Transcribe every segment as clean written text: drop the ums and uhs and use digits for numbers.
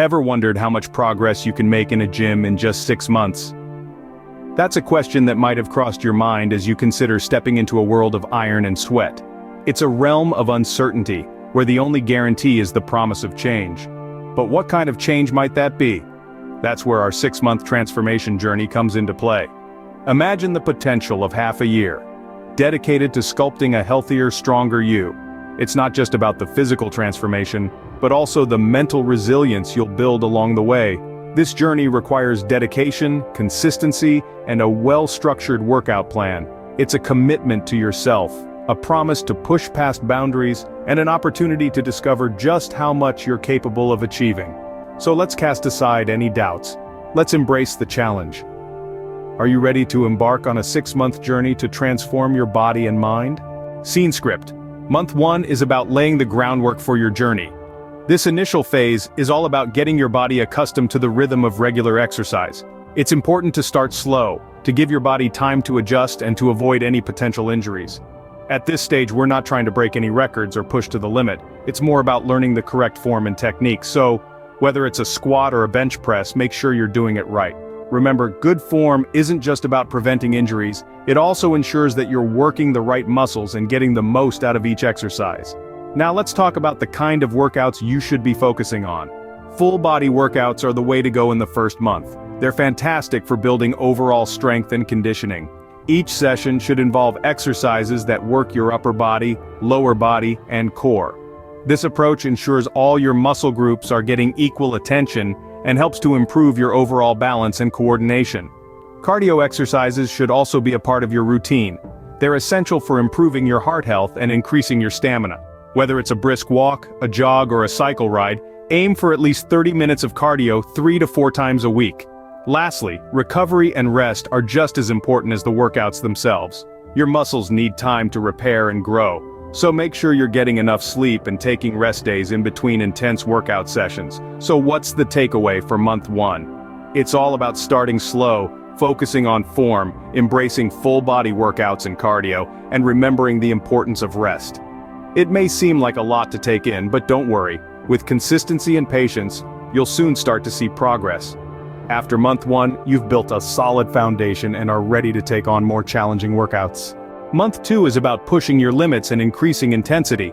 Ever wondered how much progress you can make in a gym in just 6 months? That's a question that might have crossed your mind as you consider stepping into a world of iron and sweat. It's a realm of uncertainty, where the only guarantee is the promise of change. But what kind of change might that be? That's where our 6-month transformation journey comes into play. Imagine the potential of half a year, dedicated to sculpting a healthier, stronger you. It's not just about the physical transformation, but also the mental resilience you'll build along the way. This journey requires dedication, consistency, and a well-structured workout plan. It's a commitment to yourself, a promise to push past boundaries, and an opportunity to discover just how much you're capable of achieving. So let's cast aside any doubts. Let's embrace the challenge. Are you ready to embark on a 6-month journey to transform your body and mind? Scene script. Month 1 is about laying the groundwork for your journey. This initial phase is all about getting your body accustomed to the rhythm of regular exercise. It's important to start slow, to give your body time to adjust and to avoid any potential injuries. At this stage, we're not trying to break any records or push to the limit. It's more about learning the correct form and technique. So, whether it's a squat or a bench press, make sure you're doing it right. Remember, good form isn't just about preventing injuries, it also ensures that you're working the right muscles and getting the most out of each exercise. Now let's talk about the kind of workouts you should be focusing on. Full body workouts are the way to go in the first month. They're fantastic for building overall strength and conditioning. Each session should involve exercises that work your upper body, lower body, and core. This approach ensures all your muscle groups are getting equal attention and helps to improve your overall balance and coordination. Cardio exercises should also be a part of your routine. They're essential for improving your heart health and increasing your stamina. Whether it's a brisk walk, a jog, or a cycle ride, aim for at least 30 minutes of cardio 3 to 4 times a week. Lastly, recovery and rest are just as important as the workouts themselves. Your muscles need time to repair and grow, so make sure you're getting enough sleep and taking rest days in between intense workout sessions. So what's the takeaway for month 1? It's all about starting slow, focusing on form, embracing full body workouts and cardio, and remembering the importance of rest. It may seem like a lot to take in, but don't worry. With consistency and patience, you'll soon start to see progress. After month 1, you've built a solid foundation and are ready to take on more challenging workouts. Month 2 is about pushing your limits and increasing intensity.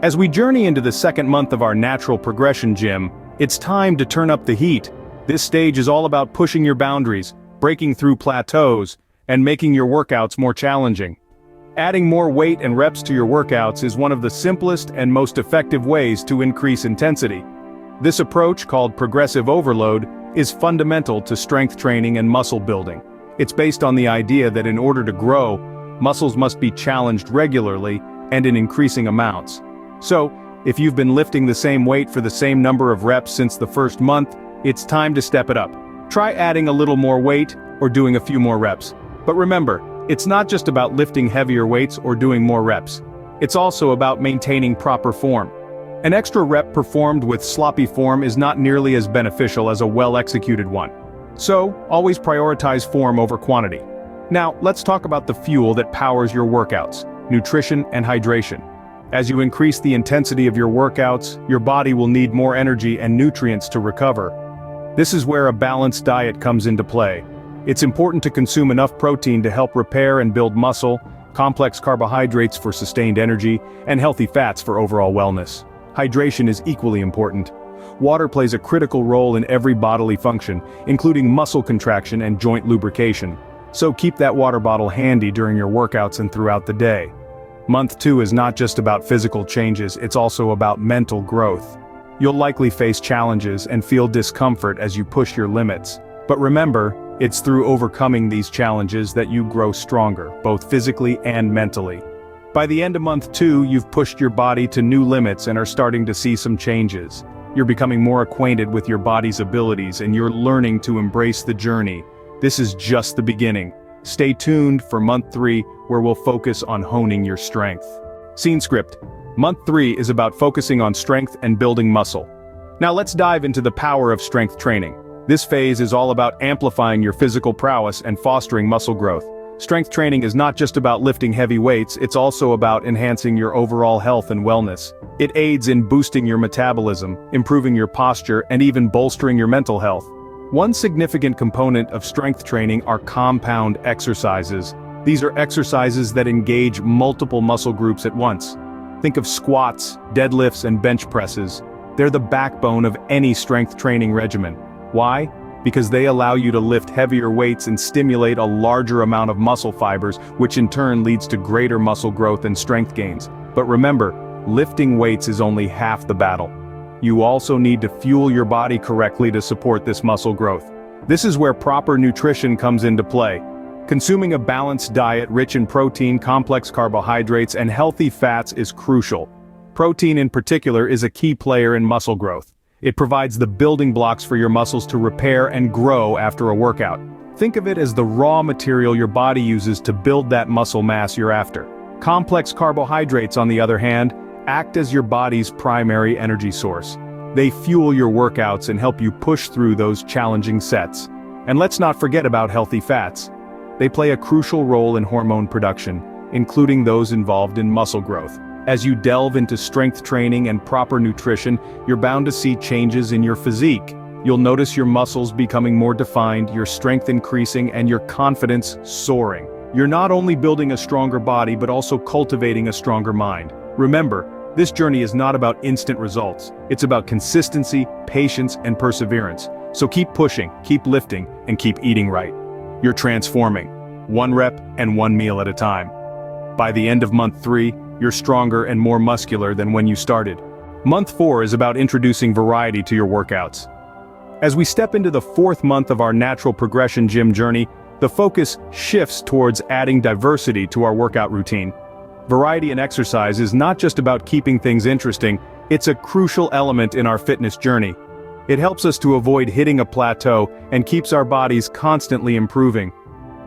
As we journey into the second month of our natural progression gym, it's time to turn up the heat. This stage is all about pushing your boundaries, breaking through plateaus, and making your workouts more challenging. Adding more weight and reps to your workouts is one of the simplest and most effective ways to increase intensity. This approach, called progressive overload, is fundamental to strength training and muscle building. It's based on the idea that in order to grow, muscles must be challenged regularly and in increasing amounts. So, if you've been lifting the same weight for the same number of reps since the first month, it's time to step it up. Try adding a little more weight or doing a few more reps. But remember, it's not just about lifting heavier weights or doing more reps. It's also about maintaining proper form. An extra rep performed with sloppy form is not nearly as beneficial as a well-executed one. So, always prioritize form over quantity. Now, let's talk about the fuel that powers your workouts: nutrition and hydration. As you increase the intensity of your workouts, your body will need more energy and nutrients to recover. This is where a balanced diet comes into play. It's important to consume enough protein to help repair and build muscle, complex carbohydrates for sustained energy, and healthy fats for overall wellness. Hydration is equally important. Water plays a critical role in every bodily function, including muscle contraction and joint lubrication. So keep that water bottle handy during your workouts and throughout the day. Month 2 is not just about physical changes, it's also about mental growth. You'll likely face challenges and feel discomfort as you push your limits. But remember, it's through overcoming these challenges that you grow stronger, both physically and mentally. By the end of month 2, you've pushed your body to new limits and are starting to see some changes. You're becoming more acquainted with your body's abilities and you're learning to embrace the journey. This is just the beginning. Stay tuned for month 3, where we'll focus on honing your strength. Scene script. Month 3 is about focusing on strength and building muscle. Now let's dive into the power of strength training. This phase is all about amplifying your physical prowess and fostering muscle growth. Strength training is not just about lifting heavy weights, it's also about enhancing your overall health and wellness. It aids in boosting your metabolism, improving your posture, and even bolstering your mental health. One significant component of strength training are compound exercises. These are exercises that engage multiple muscle groups at once. Think of squats, deadlifts, and bench presses. They're the backbone of any strength training regimen. Why? Because they allow you to lift heavier weights and stimulate a larger amount of muscle fibers, which in turn leads to greater muscle growth and strength gains. But remember, lifting weights is only half the battle. You also need to fuel your body correctly to support this muscle growth. This is where proper nutrition comes into play. Consuming a balanced diet rich in protein, complex carbohydrates, and healthy fats is crucial. Protein in particular is a key player in muscle growth. It provides the building blocks for your muscles to repair and grow after a workout. Think of it as the raw material your body uses to build that muscle mass you're after. Complex carbohydrates, on the other hand, act as your body's primary energy source. They fuel your workouts and help you push through those challenging sets. And let's not forget about healthy fats. They play a crucial role in hormone production, including those involved in muscle growth. As you delve into strength training and proper nutrition, you're bound to see changes in your physique. You'll notice your muscles becoming more defined, your strength increasing, and your confidence soaring. You're not only building a stronger body but also cultivating a stronger mind. Remember, this journey is not about instant results. It's about consistency, patience, and perseverance. So keep pushing, keep lifting, and keep eating right. You're transforming, one rep and one meal at a time. By the end of month 3, you're stronger and more muscular than when you started. Month 4 is about introducing variety to your workouts. As we step into the 4th month of our natural progression gym journey, the focus shifts towards adding diversity to our workout routine. Variety in exercise is not just about keeping things interesting, it's a crucial element in our fitness journey. It helps us to avoid hitting a plateau and keeps our bodies constantly improving.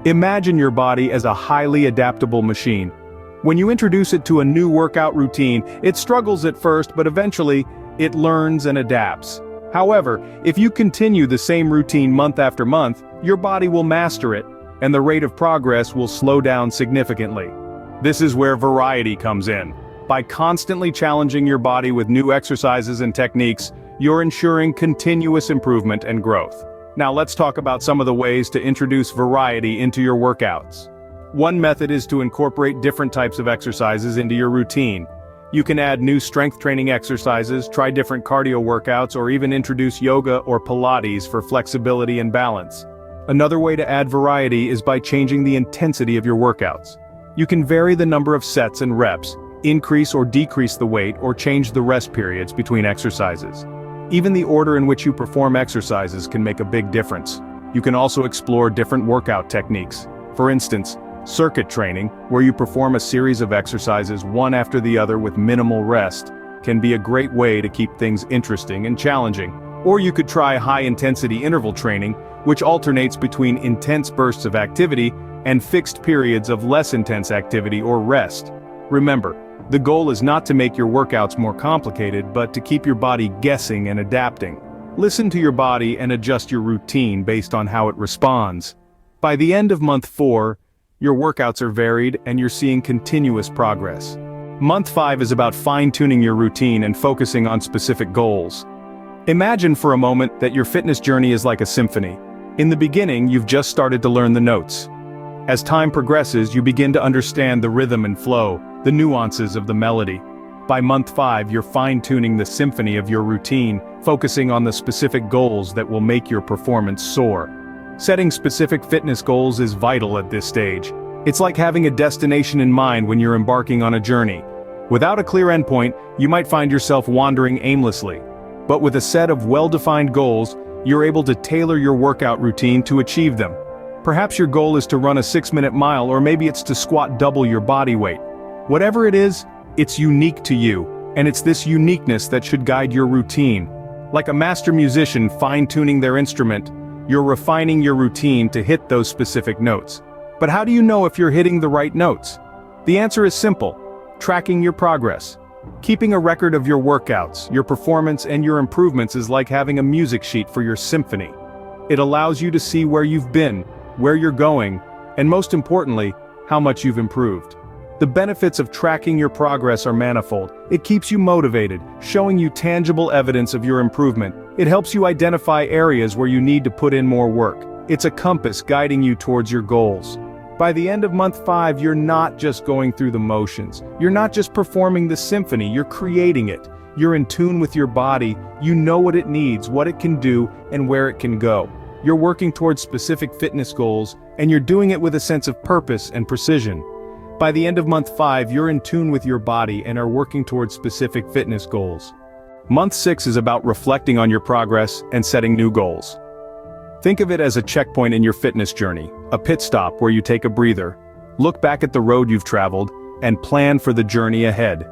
Imagine your body as a highly adaptable machine. When you introduce it to a new workout routine, it struggles at first, but eventually, it learns and adapts. However, if you continue the same routine month after month, your body will master it, and the rate of progress will slow down significantly. This is where variety comes in. By constantly challenging your body with new exercises and techniques, you're ensuring continuous improvement and growth. Now let's talk about some of the ways to introduce variety into your workouts. One method is to incorporate different types of exercises into your routine. You can add new strength training exercises, try different cardio workouts, or even introduce yoga or Pilates for flexibility and balance. Another way to add variety is by changing the intensity of your workouts. You can vary the number of sets and reps, increase or decrease the weight, or change the rest periods between exercises. Even the order in which you perform exercises can make a big difference. You can also explore different workout techniques. For instance, circuit training, where you perform a series of exercises one after the other with minimal rest, can be a great way to keep things interesting and challenging. Or you could try high-intensity interval training, which alternates between intense bursts of activity and fixed periods of less intense activity or rest. Remember, the goal is not to make your workouts more complicated, but to keep your body guessing and adapting. Listen to your body and adjust your routine based on how it responds. By the end of month 4, your workouts are varied and you're seeing continuous progress. Month 5 is about fine-tuning your routine and focusing on specific goals. Imagine for a moment that your fitness journey is like a symphony. In the beginning, you've just started to learn the notes. As time progresses, you begin to understand the rhythm and flow, the nuances of the melody. By month 5, you're fine-tuning the symphony of your routine, focusing on the specific goals that will make your performance soar. Setting specific fitness goals is vital at this stage. It's like having a destination in mind when you're embarking on a journey. Without a clear endpoint, you might find yourself wandering aimlessly. But with a set of well-defined goals, you're able to tailor your workout routine to achieve them. Perhaps your goal is to run a 6-minute mile, or maybe it's to squat double your body weight. Whatever it is, it's unique to you, and it's this uniqueness that should guide your routine. Like a master musician fine-tuning their instrument, you're refining your routine to hit those specific notes. But how do you know if you're hitting the right notes? The answer is simple: tracking your progress. Keeping a record of your workouts, your performance, and your improvements is like having a music sheet for your symphony. It allows you to see where you've been, where you're going, and most importantly, how much you've improved. The benefits of tracking your progress are manifold. It keeps you motivated, showing you tangible evidence of your improvement. It helps you identify areas where you need to put in more work. It's a compass guiding you towards your goals. By the end of month 5, you're not just going through the motions. You're not just performing the symphony, you're creating it. You're in tune with your body, you know what it needs, what it can do, and where it can go. You're working towards specific fitness goals, and you're doing it with a sense of purpose and precision. By the end of month 5, you're in tune with your body and are working towards specific fitness goals. Month 6 is about reflecting on your progress and setting new goals. Think of it as a checkpoint in your fitness journey, a pit stop where you take a breather, look back at the road you've traveled, and plan for the journey ahead.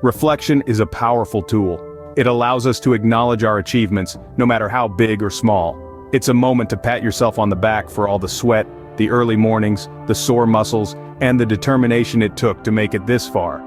Reflection is a powerful tool. It allows us to acknowledge our achievements, no matter how big or small. It's a moment to pat yourself on the back for all the sweat, the early mornings, the sore muscles, and the determination it took to make it this far.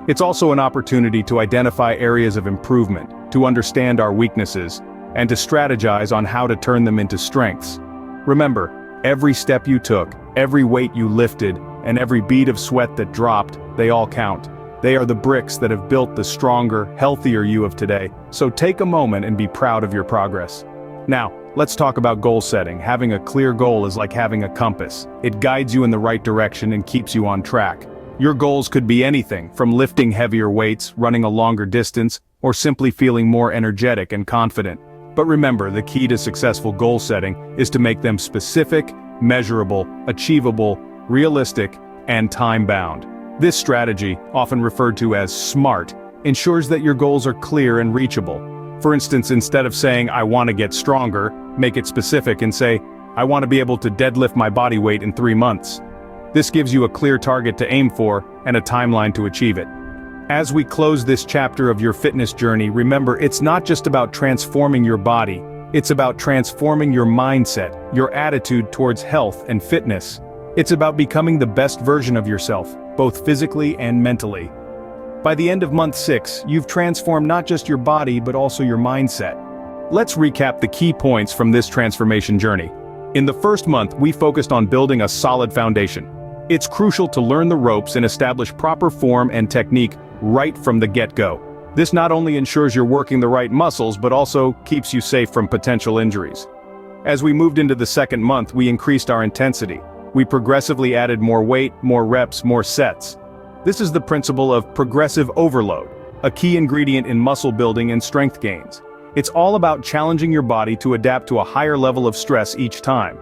It's also an opportunity to identify areas of improvement, to understand our weaknesses, and to strategize on how to turn them into strengths. Remember, every step you took, every weight you lifted, and every bead of sweat that dropped, they all count. They are the bricks that have built the stronger, healthier you of today, so take a moment and be proud of your progress. Now, let's talk about goal setting. Having a clear goal is like having a compass. It guides you in the right direction and keeps you on track. Your goals could be anything, from lifting heavier weights, running a longer distance, or simply feeling more energetic and confident. But remember, the key to successful goal setting is to make them specific, measurable, achievable, realistic, and time-bound. This strategy, often referred to as SMART, ensures that your goals are clear and reachable. For instance, instead of saying, "I want to get stronger," make it specific and say, "I want to be able to deadlift my body weight in 3 months." This gives you a clear target to aim for and a timeline to achieve it. As we close this chapter of your fitness journey, remember, it's not just about transforming your body, it's about transforming your mindset, your attitude towards health and fitness. It's about becoming the best version of yourself, both physically and mentally. By the end of month 6, you've transformed not just your body but also your mindset. Let's recap the key points from this transformation journey. In the first month, we focused on building a solid foundation. It's crucial to learn the ropes and establish proper form and technique right from the get-go. This not only ensures you're working the right muscles but also keeps you safe from potential injuries. As we moved into the second month, we increased our intensity. We progressively added more weight, more reps, more sets. This is the principle of progressive overload, a key ingredient in muscle building and strength gains. It's all about challenging your body to adapt to a higher level of stress each time.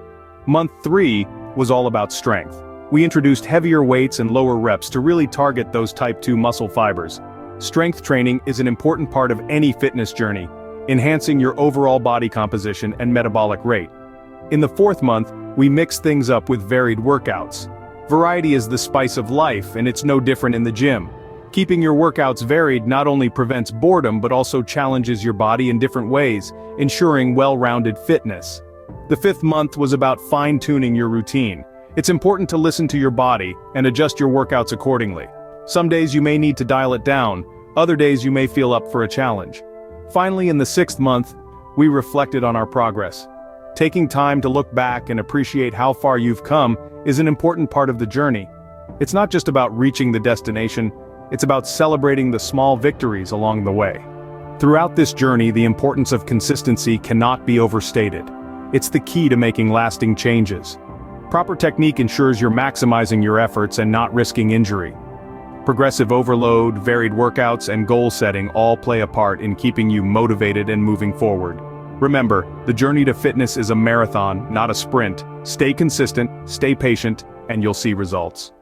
Month 3 was all about strength. We introduced heavier weights and lower reps to really target those type 2 muscle fibers. Strength training is an important part of any fitness journey, enhancing your overall body composition and metabolic rate. In the fourth month, we mixed things up with varied workouts. Variety is the spice of life, and it's no different in the gym. Keeping your workouts varied not only prevents boredom but also challenges your body in different ways, ensuring well-rounded fitness. The fifth month was about fine-tuning your routine. It's important to listen to your body and adjust your workouts accordingly. Some days you may need to dial it down, other days you may feel up for a challenge. Finally, in the 6th month, we reflected on our progress. Taking time to look back and appreciate how far you've come is an important part of the journey. It's not just about reaching the destination, it's about celebrating the small victories along the way. Throughout this journey, the importance of consistency cannot be overstated. It's the key to making lasting changes. Proper technique ensures you're maximizing your efforts and not risking injury. Progressive overload, varied workouts, and goal setting all play a part in keeping you motivated and moving forward. Remember, the journey to fitness is a marathon, not a sprint. Stay consistent, stay patient, and you'll see results.